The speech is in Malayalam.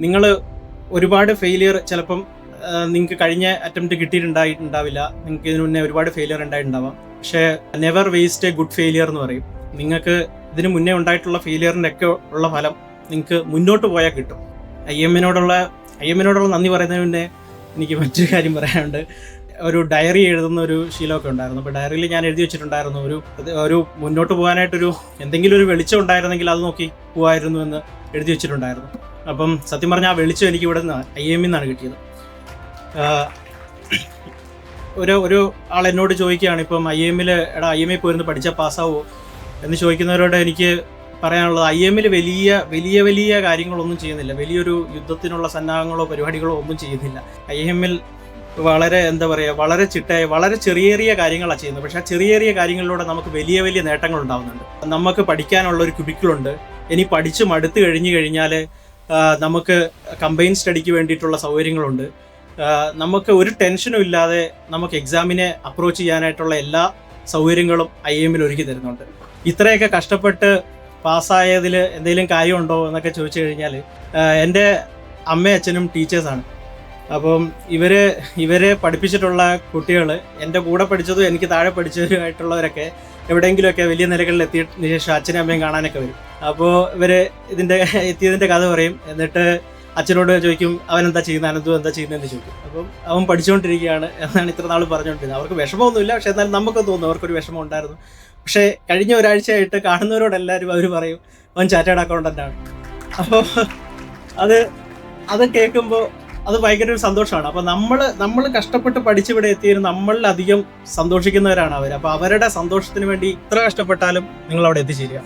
നിങ്ങൾ ഒരുപാട് ഫെയിലിയർ ചിലപ്പം നിങ്ങൾക്ക് കഴിഞ്ഞ അറ്റംപ്റ്റ് കിട്ടിയിട്ടുണ്ടാവില്ല, നിങ്ങൾക്ക് ഇതിനു മുന്നേ ഒരുപാട് ഫെയിലിയർ ഉണ്ടായിട്ടുണ്ടാവാം. പക്ഷേ never waste A good failure എന്ന് പറയും. നിങ്ങൾക്ക് ഇതിന് മുന്നേ ഉണ്ടായിട്ടുള്ള ഫെയിലിയറിൻ്റെ ഒക്കെ ഉള്ള ഫലം നിങ്ങൾക്ക് മുന്നോട്ട് പോയാൽ കിട്ടും. ഐ എമ്മിനോടുള്ള നന്ദി പറയുന്നതിന് മുന്നേ എനിക്ക് മറ്റൊരു കാര്യം പറയാനുണ്ട്. ഒരു ഡയറി എഴുതുന്ന ഒരു ശീലമൊക്കെ ഉണ്ടായിരുന്നു. അപ്പോൾ ഡയറിയിൽ ഞാൻ എഴുതി വെച്ചിട്ടുണ്ടായിരുന്നു, ഒരു മുന്നോട്ട് പോകാനായിട്ടൊരു എന്തെങ്കിലും ഒരു വെളിച്ചം ഉണ്ടായിരുന്നെങ്കിൽ അത് നോക്കി പോകായിരുന്നു എന്ന് എഴുതി വെച്ചിട്ടുണ്ടായിരുന്നു. അപ്പം സത്യം പറഞ്ഞാൽ ആ വെളിച്ചം എനിക്ക് ഇവിടെ നിന്ന് IIM നിന്നാണ് കിട്ടിയത്. ഒരു ആൾ എന്നോട് ചോദിക്കുകയാണ്, ഇപ്പം IIM പോയിരുന്നു പഠിച്ചാൽ പാസ്സാവുമോ എന്ന് ചോദിക്കുന്നവരോട് എനിക്ക് പറയാനുള്ളത്, IIM വലിയ വലിയ കാര്യങ്ങളൊന്നും ചെയ്യുന്നില്ല. വലിയൊരു യുദ്ധത്തിനുള്ള സന്നാഹങ്ങളോ പരിപാടികളോ ഒന്നും ചെയ്യുന്നില്ല. IIM വളരെ വളരെ ചിട്ടയായ വളരെ ചെറിയ കാര്യങ്ങളാണ് ചെയ്യുന്നത്. പക്ഷേ ആ ചെറിയ കാര്യങ്ങളിലൂടെ നമുക്ക് വലിയ വലിയ നേട്ടങ്ങൾ ഉണ്ടാകുന്നുണ്ട്. നമുക്ക് പഠിക്കാനുള്ള ഒരു ക്യൂബിക്കിളുണ്ട്. ഇനി പഠിച്ച് മടുത്ത് കഴിഞ്ഞാൽ നമുക്ക് കമ്പൈൻ സ്റ്റഡിക്ക് വേണ്ടിയിട്ടുള്ള സൗകര്യങ്ങളുണ്ട്. നമുക്ക് ഒരു ടെൻഷനും ഇല്ലാതെ നമുക്ക് എക്സാമിനെ അപ്രോച്ച് ചെയ്യാനായിട്ടുള്ള എല്ലാ സൗകര്യങ്ങളും IIM ഒരുക്കി തരുന്നുണ്ട്. ഇത്രയൊക്കെ കഷ്ടപ്പെട്ട് പാസ്സായതിൽ എന്തെങ്കിലും കാര്യമുണ്ടോ എന്നൊക്കെ ചോദിച്ചു കഴിഞ്ഞാൽ, എൻ്റെ അമ്മയും അച്ഛനും ടീച്ചേഴ്സാണ്. അപ്പം ഇവരെ പഠിപ്പിച്ചിട്ടുള്ള കുട്ടികൾ, എൻ്റെ കൂടെ പഠിച്ചതും എനിക്ക് താഴെ പഠിച്ചവരുമായിട്ടുള്ളവരൊക്കെ എവിടെയെങ്കിലുമൊക്കെ വലിയ നിലകളിൽ എത്തിയതിനു ശേഷം അച്ഛനും അമ്മയും കാണാനൊക്കെ വരും. അപ്പോൾ ഇവർ എത്തിയതിൻ്റെ കഥ പറയും. എന്നിട്ട് അച്ഛനോട് ചോദിക്കും, അവനെന്താ ചെയ്യുന്നത്, അനന്തു എന്താ ചെയ്യുന്നതെന്ന് ചോദിക്കും. അപ്പം അവൻ പഠിച്ചുകൊണ്ടിരിക്കുകയാണ് എന്നാണ് ഇത്ര നാൾ പറഞ്ഞുകൊണ്ടിരുന്നത്. അവർക്ക് വിഷമമൊന്നുമില്ല, പക്ഷെ എന്നാലും നമുക്ക് തോന്നും അവർക്കൊരു വിഷമം ഉണ്ടായിരുന്നു. പക്ഷേ കഴിഞ്ഞ ഒരാഴ്ചയായിട്ട് കാണുന്നവരോടെല്ലാവരും അവർ പറയും, അവൻ ചാർട്ടേഡ് അക്കൗണ്ടൻ്റാണ്. അപ്പോൾ അത് കേൾക്കുമ്പോൾ അത് ഭയങ്കര ഒരു സന്തോഷമാണ്. അപ്പോൾ നമ്മൾ കഷ്ടപ്പെട്ട് പഠിച്ചിവിടെ എത്തിയതിന് നമ്മളിലധികം സന്തോഷിക്കുന്നവരാണ് അവർ. അപ്പോൾ അവരുടെ സന്തോഷത്തിന് വേണ്ടി ഇത്ര കഷ്ടപ്പെട്ടാലും നിങ്ങൾ അവിടെ എത്തിച്ചേരുക.